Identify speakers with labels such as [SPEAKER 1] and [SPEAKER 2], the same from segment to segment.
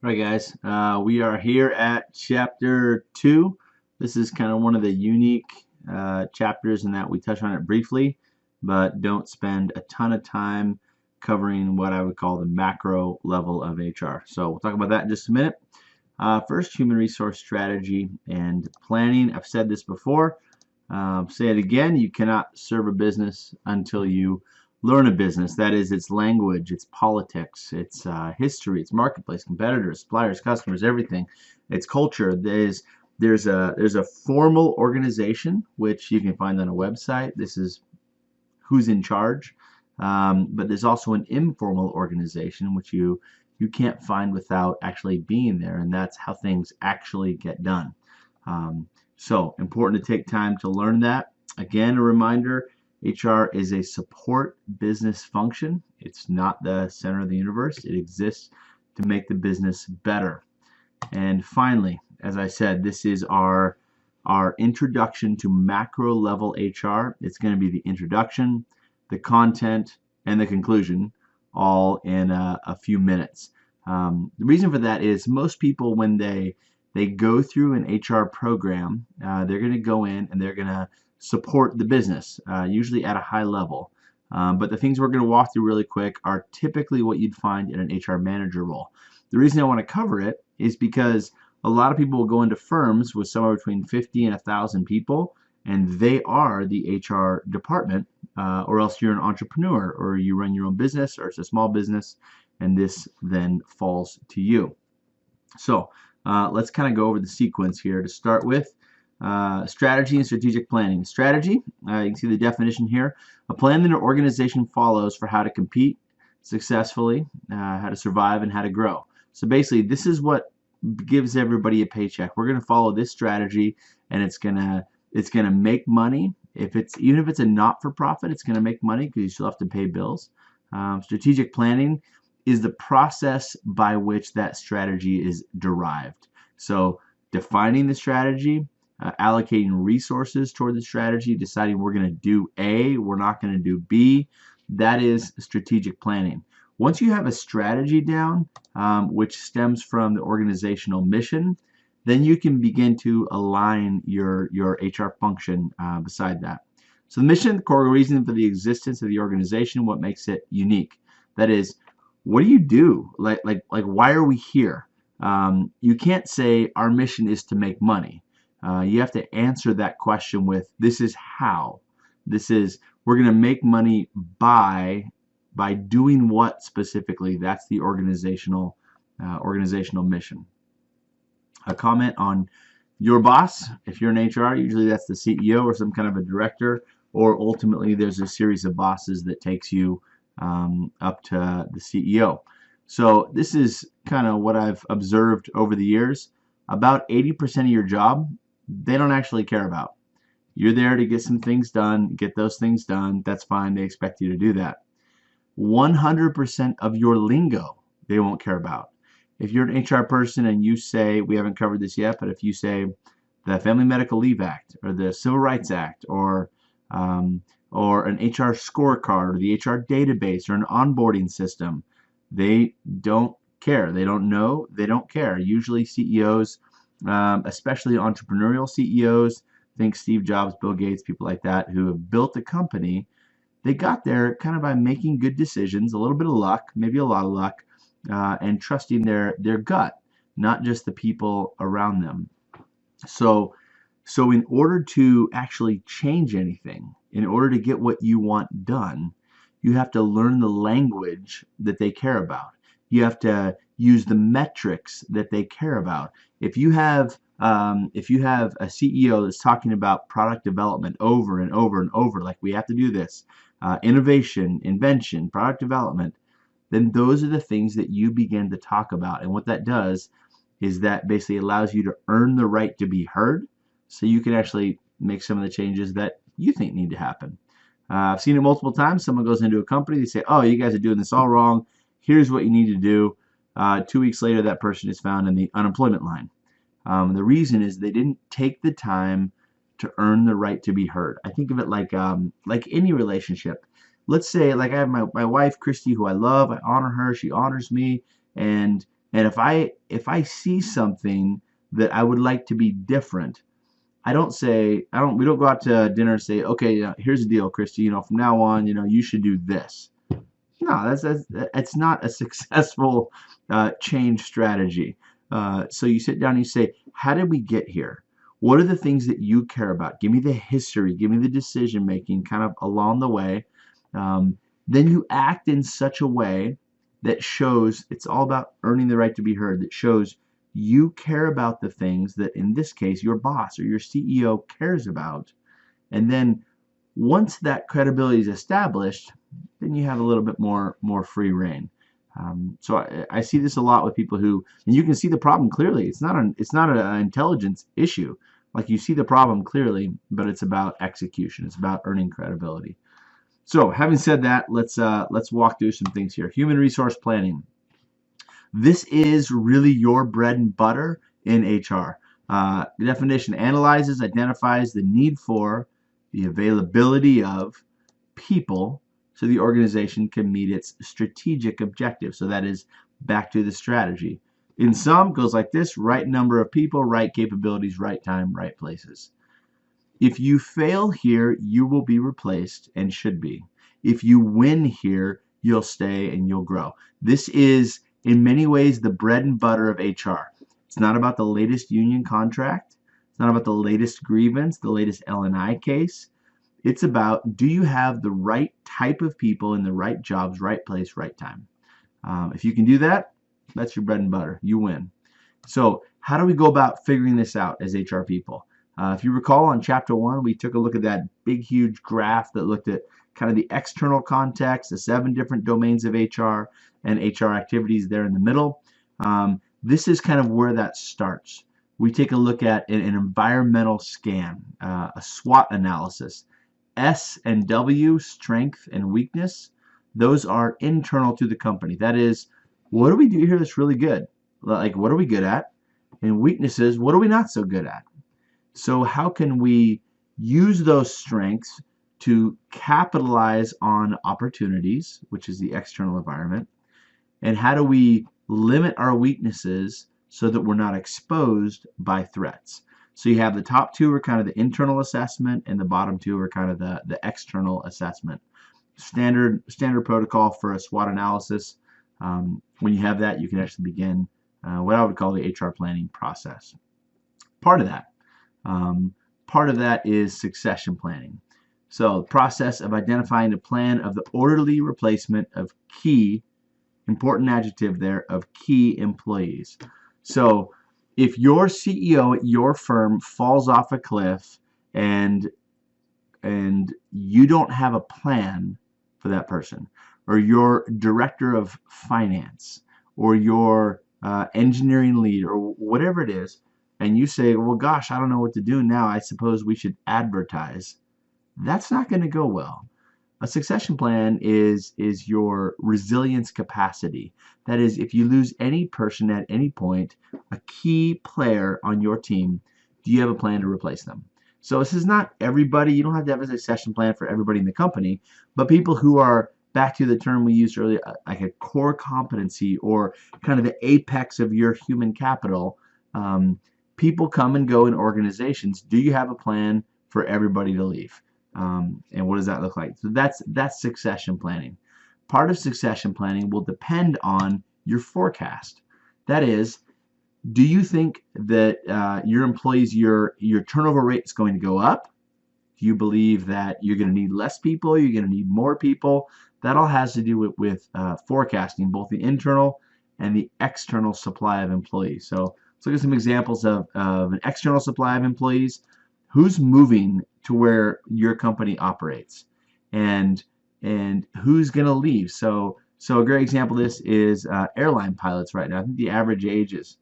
[SPEAKER 1] All right, guys, we are here at chapter 2. This is kind of one of the unique chapters in that we touch on it briefly, but don't spend a ton of time covering what I would call the macro level of HR. So we'll talk about that in just a minute. First, human resource strategy and planning. I've said this before. Say it again. You cannot serve a business until you learn a business. That is its language, its politics, its history, its marketplace, competitors, suppliers, customers, everything, its culture. There's a formal organization which you can find on a website. This is who's in charge. But there's also an informal organization which you can't find without actually being there, and that's how things actually get done. So important to take time to learn that. Again, a reminder, HR is a support business function. It's not the center of the universe. It exists to make the business better. And finally, as I said, this is our introduction to macro level HR. It's going to be the introduction, the content, and the conclusion all in a few minutes. The reason for that is most people, when they go through an HR program, they're going to go in and they're going to support the business, usually at a high level. But the things we're going to walk through really quick are typically what you'd find in an HR manager role. The reason I want to cover it is because a lot of people will go into firms with somewhere between 50 and 1,000 people, and they are the HR department, or else you're an entrepreneur, or you run your own business, or it's a small business, and this then falls to you. So let's kind of go over the sequence here to start with. Strategy and strategic planning. Strategy, you can see the definition here, a plan that an organization follows for how to compete successfully, how to survive, and how to grow. So basically, this is what gives everybody a paycheck. We're going to follow this strategy, and it's gonna make money. Even if it's a not-for-profit, it's going to make money because you still have to pay bills. Strategic planning is the process by which that strategy is derived. So defining the strategy, allocating resources toward the strategy, deciding we're going to do A, we're not going to do B. That is strategic planning. Once you have a strategy down, which stems from the organizational mission, then you can begin to align your HR function beside that. So the mission, the core reason for the existence of the organization, what makes it unique. That is, what do you do? Like why are we here? You can't say our mission is to make money. You have to answer that question with, this is how. We're going to make money by doing what specifically. That's the organizational mission. A comment on your boss. If you're in HR, usually that's the CEO or some kind of a director, or ultimately there's a series of bosses that takes you up to the CEO. So this is kind of what I've observed over the years. About 80% of your job, they don't actually care about. You're there to get some things done, get those things done. That's fine. They expect you to do that. 100% of your lingo, they won't care about. If you're an HR person and you say, we haven't covered this yet, but if you say the Family Medical Leave Act or the Civil Rights Act or an HR scorecard or the HR database or an onboarding system, they don't care. They don't know. They don't care. Usually CEOs, especially entrepreneurial CEOs, think Steve Jobs, Bill Gates, people like that who have built a company, they got there kind of by making good decisions, a little bit of luck, maybe a lot of luck, and trusting their gut, not just the people around them. So in order to actually change anything, in order to get what you want done, you have to learn the language that they care about. You have to use the metrics that they care about. If you have a CEO that's talking about product development over and over and over, like we have to do this, innovation, invention, product development, then those are the things that you begin to talk about. And what that does is that basically allows you to earn the right to be heard, so you can actually make some of the changes that you think need to happen. I've seen it multiple times. Someone goes into a company, they say, oh, you guys are doing this all wrong. Here's what you need to do. 2 weeks later, that person is found in the unemployment line. The reason is they didn't take the time to earn the right to be heard. I think of it like any relationship. Let's say, like I have my wife, Christy, who I love. I honor her. She honors me. And And if I see something that I would like to be different, we don't go out to dinner and say, okay, here's the deal, Christy, from now on, you should do this. No, that's not a successful change strategy. So you sit down and you say, how did we get here? What are the things that you care about? Give me the history, give me the decision making kind of along the way. Um, then you act in such a way that shows it's all about earning the right to be heard, that shows you care about the things that, in this case, your boss or your CEO cares about. And then once that credibility is established, then you have a little bit more free reign. So I see this a lot with people who, and you can see the problem clearly. It's not an intelligence issue. Like, you see the problem clearly, but it's about execution. It's about earning credibility. So having said that, let's walk through some things here. Human resource planning. This is really your bread and butter in HR. The definition analyzes, identifies the need for, the availability of people so the organization can meet its strategic objectives. So that is back to the strategy. In sum, goes like this: right number of people, right capabilities, right time, right places. If you fail here, you will be replaced and should be. If you win here, you'll stay and you'll grow. This is, in many ways, the bread and butter of HR. It's not about the latest union contract. It's not about the latest grievance, the latest L&I case. It's about, do you have the right type of people in the right jobs, right place, right time? If you can do that, that's your bread and butter. You win. So how do we go about figuring this out as HR people? If you recall, on chapter 1, we took a look at that big, huge graph that looked at kind of the external context, the 7 different domains of HR, and HR activities there in the middle. This is kind of where that starts. We take a look at an environmental scan, a SWOT analysis. S and W, strength and weakness, those are internal to the company. That is, what do we do here that's really good? Like, what are we good at? And weaknesses, what are we not so good at? So how can we use those strengths to capitalize on opportunities, which is the external environment? And how do we limit our weaknesses so that we're not exposed by threats? So you have the top 2 are kind of the internal assessment, and the bottom 2 are kind of the external assessment. Standard protocol for a SWOT analysis. When you have that, you can actually begin what I would call the HR planning process. Part of that is succession planning. So the process of identifying a plan of the orderly replacement of key, important adjective there, of key employees. So if your CEO at your firm falls off a cliff and you don't have a plan for that person, or your director of finance, or your engineering lead, or whatever it is, and you say, well, gosh, I don't know what to do now, I suppose we should advertise, that's not going to go well. A succession plan is your resilience capacity. That is, if you lose any person at any point, a key player on your team, do you have a plan to replace them? So this is not everybody. You don't have to have a succession plan for everybody in the company, but people who are, back to the term we used earlier, like a core competency, or kind of the apex of your human capital. People come and go in organizations. Do you have a plan for everybody to leave? And what does that look like? So that's succession planning. Part of succession planning will depend on your forecast. That is, do you think that your employees, your turnover rate is going to go up? Do you believe that you're going to need less people? You're going to need more people? That all has to do with forecasting, both the internal and the external supply of employees. So let's look at some examples of an external supply of employees. Who's moving to where your company operates, and who's going to leave? So a great example of this is airline pilots right now. I think the average age is,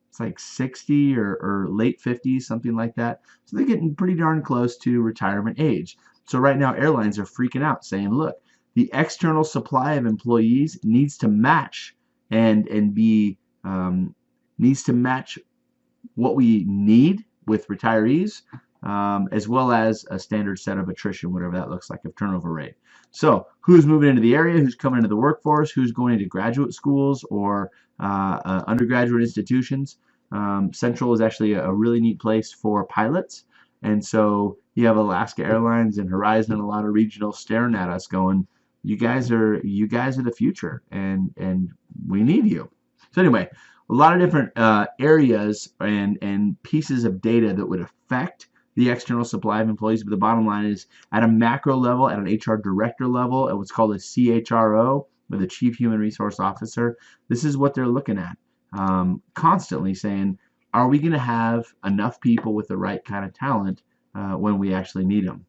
[SPEAKER 1] it's like 60 or late 50s, something like that. So they're getting pretty darn close to retirement age. So right now airlines are freaking out, saying, look, the external supply of employees needs to match needs to match what we need with retirees. as well as a standard set of attrition, whatever that looks like, of turnover rate. So who's moving into the area, who's coming into the workforce, who's going into graduate schools or undergraduate institutions. Central is actually a really neat place for pilots. And so you have Alaska Airlines and Horizon and a lot of regionals staring at us going, you guys are the future, and we need you. So anyway, a lot of different areas and pieces of data that would affect the external supply of employees. But the bottom line is, at a macro level, at an HR director level, at what's called a CHRO, with a Chief Human Resource Officer, this is what they're looking at. Constantly saying, are we going to have enough people with the right kind of talent when we actually need them?